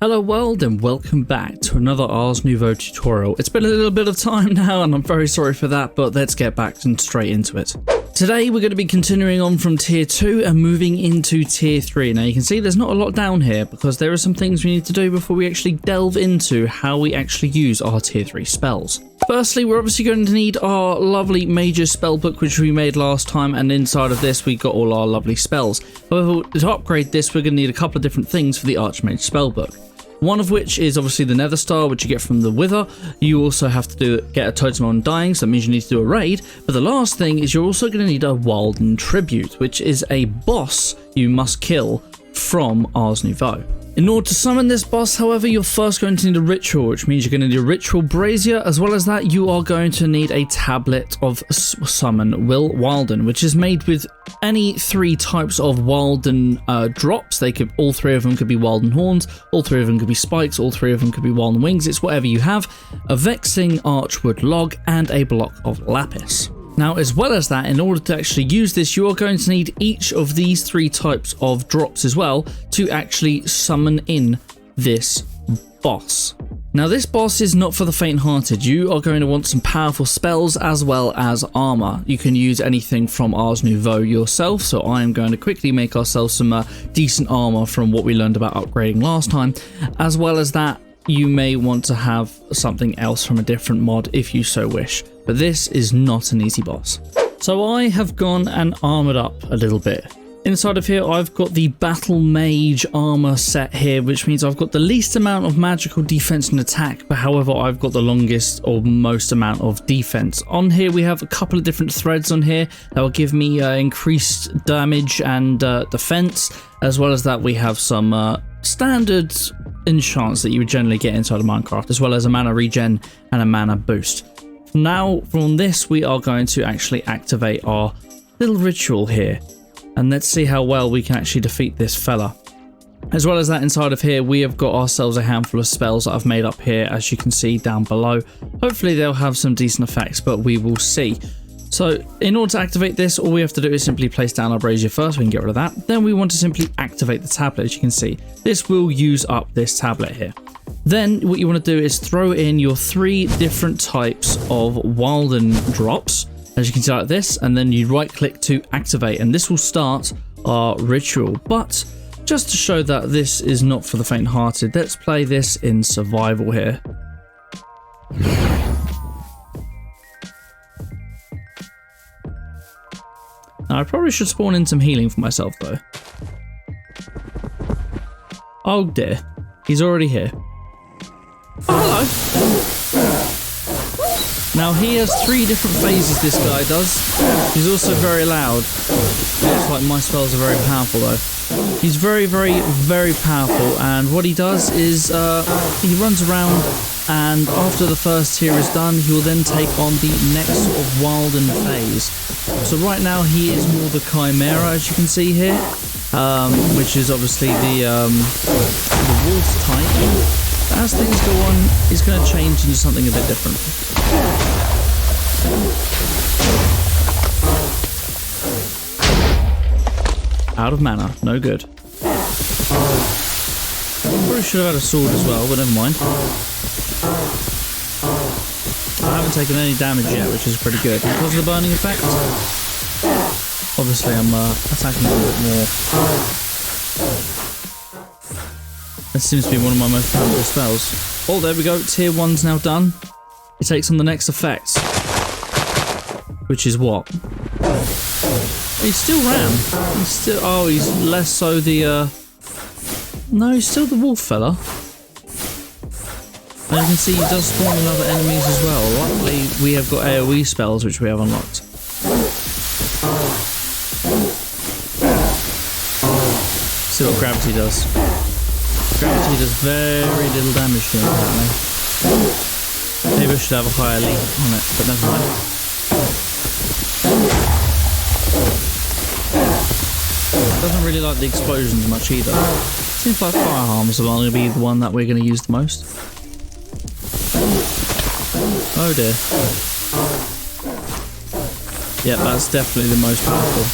Hello world and welcome back to another Ars Nouveau tutorial. It's been a little bit of time now and I'm very sorry for that, but let's get back and straight into it. Today we're going to be continuing on from tier 2 and moving into tier 3. Now you can see there's not a lot down here because there are some things we need to do before we actually delve into how we actually use our tier 3 spells. Firstly, we're obviously going to need our lovely major spell book which we made last time, and inside of this we got all our lovely spells. However, to upgrade this we're going to need a couple of different things for the Archmage spell book. One of which is obviously the Nether Star, which you get from the Wither. You also have to get a Totem on Dying, so that means you need to do a raid. But the last thing is you're also going to need a Wilden Tribute, which is a boss you must kill from Ars Nouveau. In order to summon this boss, however, you're first going to need a ritual, which means you're going to need a ritual brazier. As well as that, you are going to need a tablet of summon Wilden, which is made with any 3 types of Wilden drops. All 3 of them could be Wilden horns, all 3 of them could be spikes, all 3 of them could be Wilden wings. It's whatever you have. A vexing archwood log and a block of lapis. Now, as well as that, in order to actually use this, you are going to need each of these 3 types of drops as well to actually summon in this boss. Now, this boss is not for the faint-hearted. You are going to want some powerful spells as well as armor. You can use anything from Ars Nouveau yourself, so I am going to quickly make ourselves some decent armor from what we learned about upgrading last time. As well as that, you may want to have something else from a different mod if you so wish. But this is not an easy boss. So I have gone and armored up a little bit. Inside of here I've got the Battle Mage armor set here, which means I've got the least amount of magical defense and attack, but however I've got the longest or most amount of defense. On here we have a couple of different threads on here that will give me increased damage and defense. As well as that, we have some standard enchants that you would generally get inside of Minecraft, as well as a mana regen and a mana boost. Now from this we are going to actually activate our little ritual here, and let's see how well we can actually defeat this fella. As well as that, inside of here we have got ourselves a handful of spells that I've made up here, as you can see down below. Hopefully they'll have some decent effects, but we will see. So in order to activate this, all we have to do is simply place down our brazier first. We can get rid of that. Then we want to simply activate the tablet. As you can see, this will use up this tablet here. Then what you want to do is throw in your 3 different types of Wilden drops, as you can see, like this, and then you right click to activate, and this will start our ritual. But just to show that this is not for the faint-hearted, let's play this in survival here. Now, I probably should spawn in some healing for myself though. Oh dear, he's already here. Oh, hello. Now he has 3 different phases, this guy does. He's also very loud. Looks like my spells are very powerful though. He's very, very, very powerful, and what he does is he runs around, and after the first tier is done, he will then take on the next sort of Wilden phase. So right now he is more the Chimera, as you can see here, which is obviously the wolf type. As things go on, he's going to change into something a bit different. Out of mana, no good. Probably should have had a sword as well, but never mind. I haven't taken any damage yet, which is pretty good. Because of the burning effect, obviously I'm attacking a little bit more. This seems to be one of my most powerful spells. Oh, there we go. Tier 1's now done. It takes on the next effect. Which is what? He's still Ram. He's still... Oh, he's less so the... No, he's still the wolf fella. And you can see he does spawn in other enemies as well. Luckily, we have got AoE spells which we have unlocked. See what gravity does. Gravity does very little damage to him, apparently. Maybe I should have a higher leap on it, but never mind. Doesn't really like the explosions much either. Seems like fire harms are going to be the one that we're going to use the most. Oh dear. Yep, that's definitely the most powerful.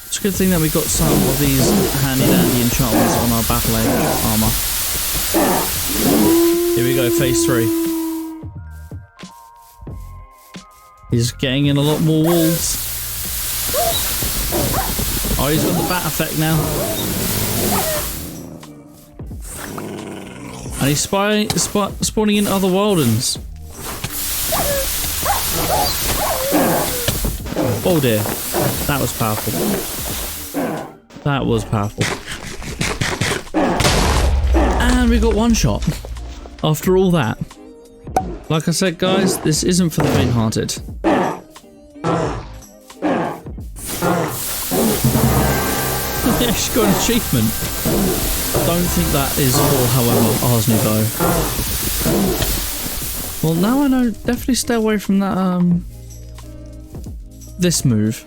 It's a good thing that we got some of these handy dandy enchantments on our battle age armour. Here we go, phase 3. He's getting in a lot more walls. Oh, he's got the bat effect now. And he's spawning in other wildens. Oh dear. That was powerful. That was powerful. And we got one shot. After all that. Like I said, guys, this isn't for the faint-hearted. Yeah, she got an achievement. Don't think that is all, however, Ars Nouveau. Well, now I know. Definitely stay away from that, this move.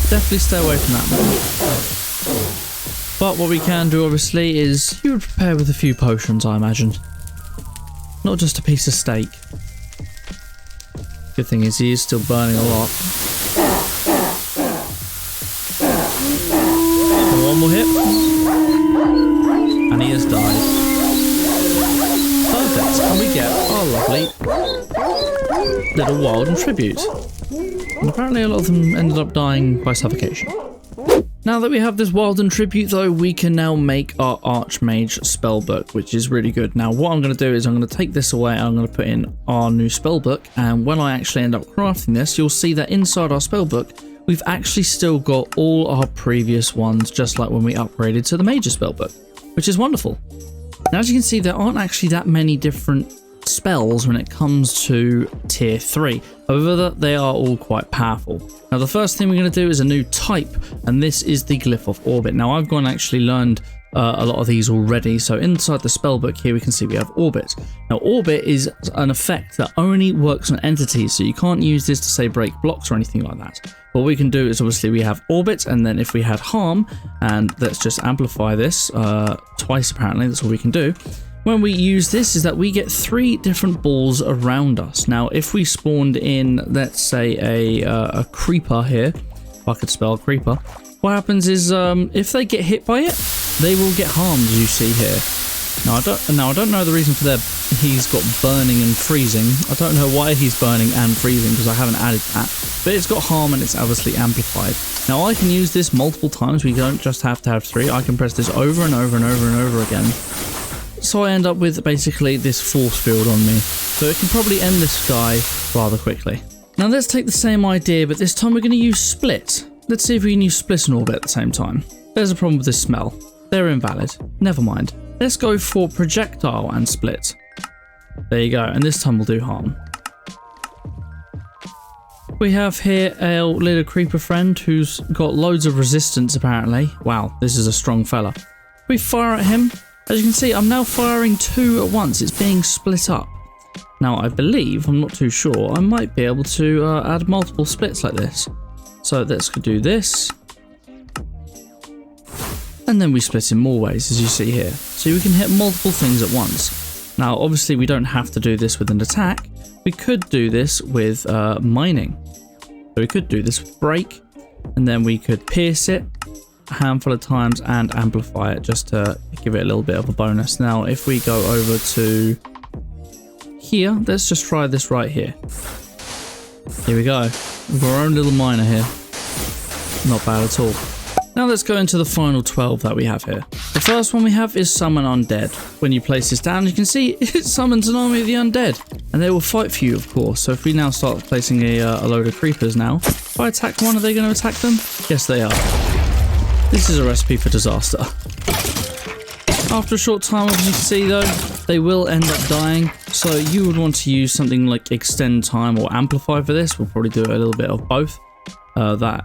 Definitely stay away from that move. But what we can do, obviously, is you would prepare with a few potions, I imagine. Not just a piece of steak. Good thing is he is still burning a lot. One more hit. And he has died. Perfect. And we get our lovely little wild and tribute. And apparently a lot of them ended up dying by suffocation. Now that we have this wild and tribute though, we can now make our Archmage spellbook, which is really good. Now what I'm going to do is I'm going to take this away and I'm going to put in our new spellbook, and when I actually end up crafting this, you'll see that inside our spellbook we've actually still got all our previous ones, just like when we upgraded to the Major spellbook, which is wonderful. Now as you can see, there aren't actually that many different spells when it comes to tier 3, however they are all quite powerful. Now the first thing we're going to do is a new type, and this is the Glyph of Orbit. Now I've gone and actually learned a lot of these already, so inside the spellbook here we can see we have Orbit. Now Orbit is an effect that only works on entities, so you can't use this to say break blocks or anything like that. What we can do is obviously we have Orbit, and then if we had Harm, and let's just amplify this twice apparently, that's all we can do. When we use this is that we get 3 different balls around us. Now if we spawned in, let's say a creeper here, if I could spell creeper, what happens is if they get hit by it, they will get harmed, as you see here. Now I don't know the reason for that. He's got burning and freezing. I don't know why he's burning and freezing because I haven't added that, but it's got harm and it's obviously amplified. Now I can use this multiple times. We don't just have to have 3. I can press this over and over and over and over again. So I end up with basically this force field on me. So it can probably end this guy rather quickly. Now let's take the same idea, but this time we're going to use Split. Let's see if we can use Split and Orbit at the same time. There's a problem with this smell. They're invalid. Never mind. Let's go for Projectile and Split. There you go. And this time we'll do harm. We have here a little creeper friend who's got loads of resistance apparently. Wow, this is a strong fella. We fire at him. As you can see, I'm now firing 2 at once. It's being split up. Now, I believe, I'm not too sure, I might be able to add multiple splits like this. So let's do this. And then we split in more ways, as you see here. So we can hit multiple things at once. Now, obviously, we don't have to do this with an attack. We could do this with mining. So we could do this with break. And then we could pierce it a handful of times and amplify it just to give it a little bit of a bonus. Now if we go over to here, let's just try this right here. Here we go. We've got our own little miner here. Not bad at all. Now let's go into the final 12 that we have here. The first one we have is Summon Undead. When you place this down, you can see it summons an army of the undead, and they will fight for you, of course. So if we now start placing a load of creepers now, if I attack one, are they going to attack them? Yes, they are. This is a recipe for disaster. After a short time, as you can see though, they will end up dying. So you would want to use something like Extend Time or Amplify for this. We'll probably do a little bit of both. That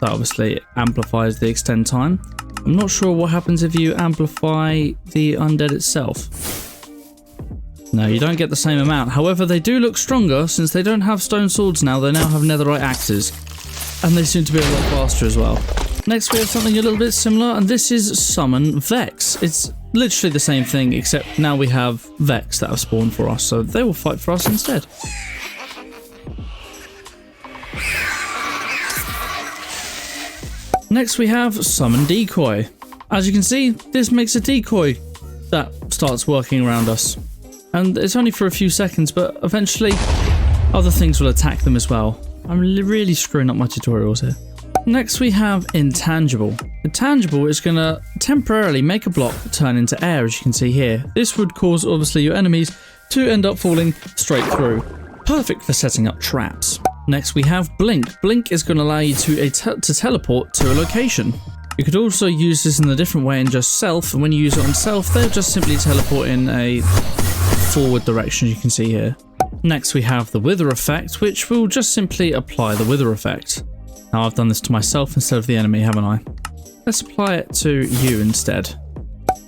obviously amplifies the Extend Time. I'm not sure what happens if you amplify the undead itself. No, you don't get the same amount. However, they do look stronger since they don't have stone swords now. They now have netherite axes. And they seem to be a lot faster as well. Next we have something a little bit similar, and this is Summon Vex. It's literally the same thing, except now we have Vex that have spawned for us, so they will fight for us instead. Next we have Summon Decoy. As you can see, this makes a decoy that starts working around us. And it's only for a few seconds, but eventually other things will attack them as well. I'm really screwing up my tutorials here. Next we have Intangible. Intangible is going to temporarily make a block turn into air, as you can see here. This would cause obviously your enemies to end up falling straight through. Perfect for setting up traps. Next we have Blink. Blink is going to allow you to teleport to a location. You could also use this in a different way in just Self, and when you use it on Self, they'll just simply teleport in a forward direction, as you can see here. Next we have the Wither effect, which will just simply apply the Wither effect. Now I've done this to myself instead of the enemy, haven't I? Let's apply it to you instead.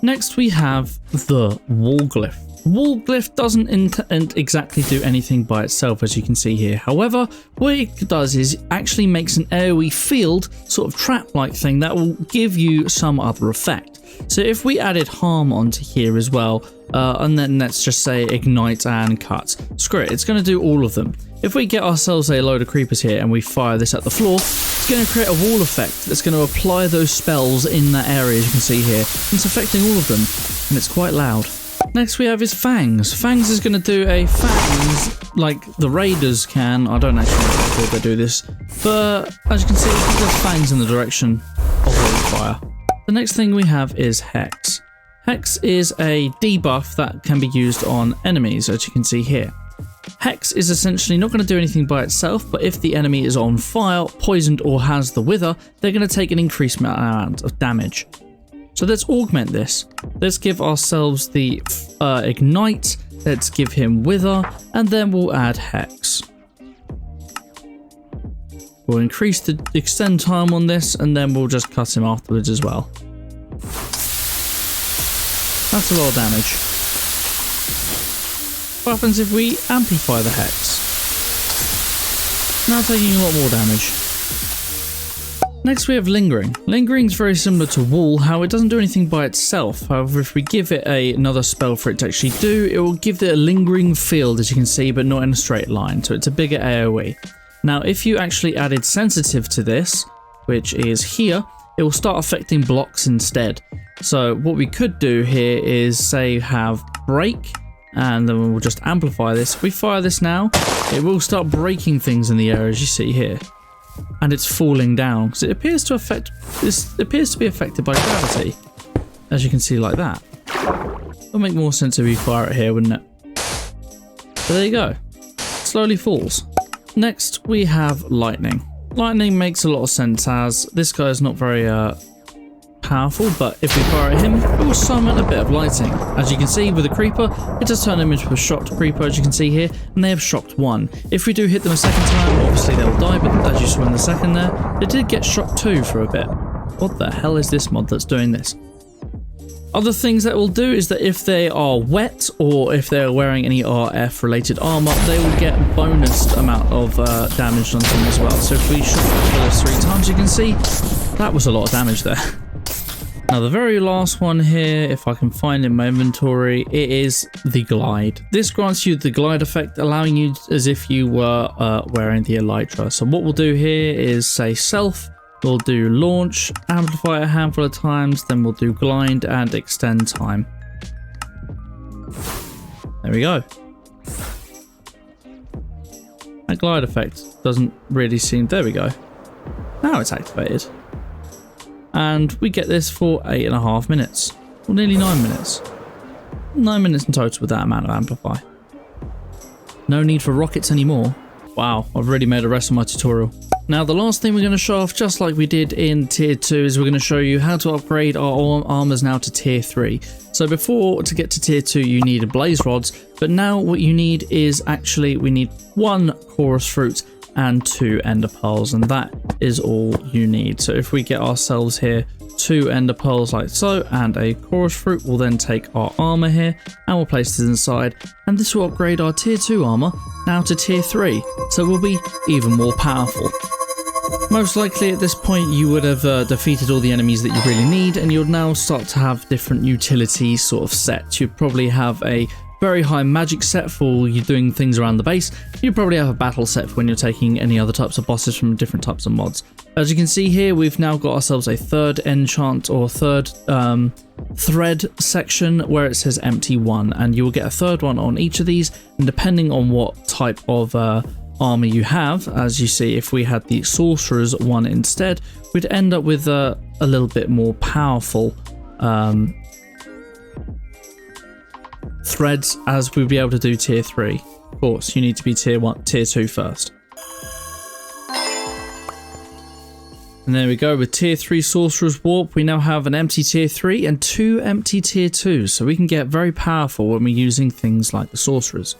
Next we have the Wall Glyph. Wall Glyph doesn't exactly do anything by itself, as you can see here. However, what it does is actually makes an AoE field, sort of trap-like thing, that will give you some other effect. So if we added harm onto here as well, and then let's just say ignite and cut, screw it, it's going to do all of them. If we get ourselves a load of creepers here and we fire this at the floor, it's going to create a wall effect that's going to apply those spells in that area, as you can see here. It's affecting all of them, and it's quite loud. Next we have is Fangs. Fangs is going to do a Fangs like the Raiders can. I don't actually know how they do this, but as you can see, it does Fangs in the direction of fire. The next thing we have is Hex. Hex is a debuff that can be used on enemies, as you can see here. Hex is essentially not going to do anything by itself, but if the enemy is on fire, poisoned, or has the Wither, they're going to take an increased amount of damage. So let's augment this. Let's give ourselves the Ignite, let's give him Wither, and then we'll add Hex. We'll increase the extend time on this, and then we'll just cut him afterwards as well. That's a lot of damage. What happens if we amplify the Hex? Now taking a lot more damage. Next we have Lingering. Lingering is very similar to Wall, how it doesn't do anything by itself. However, if we give it another spell for it to actually do, it will give it a lingering field, as you can see, but not in a straight line, so it's a bigger AoE. Now if you actually added Sensitive to this, which is here, it will start affecting blocks instead. So what we could do here is say have Break, and then we'll just amplify this. If we fire this now, it will start breaking things in the air, as you see here. And it's falling down because it appears to affect this appears to be affected by gravity, as you can see like that. It'll make more sense if we fire it here, wouldn't it? But there you go, it slowly falls. Next we have Lightning. Lightning makes a lot of sense, as this guy is not very powerful, but if we fire at him, it will summon a bit of lighting. As you can see with the creeper, it just turned him into a shocked creeper, as you can see here, and they have shocked one. If we do hit them a second time, obviously they'll die, but as you saw in the second there, they did get shocked too for a bit. What the hell is this mod that's doing this? Other things that will do is that if they are wet, or if they're wearing any RF related armour, they will get a bonus amount of damage on them as well. So if we shoot for those 3 times, you can see that was a lot of damage there. Now the very last one here, if I can find in my inventory, it is the Glide. This grants you the Glide effect, allowing you as if you were wearing the Elytra. So what we'll do here is say Self, we'll do Launch, amplify a handful of times, then we'll do Glide and extend time. There we go. That Glide effect doesn't really seem... There we go. Now it's activated. And we get this for 8.5 minutes, or nearly 9 minutes. 9 minutes in total with that amount of amplify. No need for rockets anymore. Wow, I've already made a rest of my tutorial. Now the last thing we're going to show off, just like we did in tier 2, is we're going to show you how to upgrade our armors now to tier 3. So before, to get to tier 2, you needed blaze rods, but now what you need is actually, we need 1 chorus fruit and 2 ender pearls, and that is all you need. So if we get ourselves here 2 ender pearls like so, and a chorus fruit, we'll then take our armor here and we'll place this inside, and this will upgrade our tier 2 armor now to tier 3, so we'll be even more powerful. Most likely at this point you would have defeated all the enemies that you really need, and you'll now start to have different utilities sort of set. You'd probably have a very high magic set for you doing things around the base. You probably have a battle set for when you're taking any other types of bosses from different types of mods. As you can see here, we've now got ourselves a third enchant or third thread section where it says empty 1, and you will get a third one on each of these, and depending on what type of armor you have, as you see, if we had the sorcerer's one instead, we'd end up with a little bit more powerful threads, as we'd be able to do tier 3. Of course, you need to be tier 2 first. And there we go, with tier 3 Sorcerer's Warp, we now have an empty tier 3 and 2 empty tier 2s, so we can get very powerful when we're using things like the Sorcerers.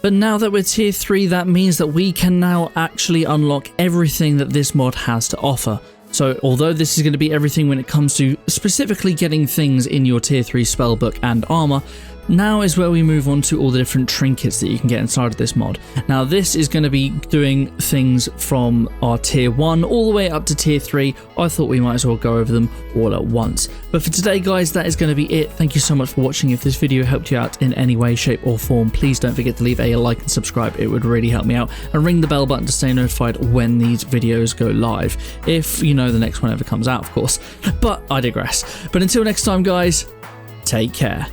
But now that we're tier 3, that means that we can now actually unlock everything that this mod has to offer. So although this is going to be everything when it comes to specifically getting things in your tier 3 spellbook and armor, now is where we move on to all the different trinkets that you can get inside of this mod. Now this is going to be doing things from our tier 1 all the way up to tier 3. I thought we might as well go over them all at once. But for today guys, that is going to be it. Thank you so much for watching. If this video helped you out in any way, shape or form, please don't forget to leave a like and subscribe. It would really help me out. And ring the bell button to stay notified when these videos go live. If you know the next one ever comes out, of course. But I digress. But until next time guys, take care.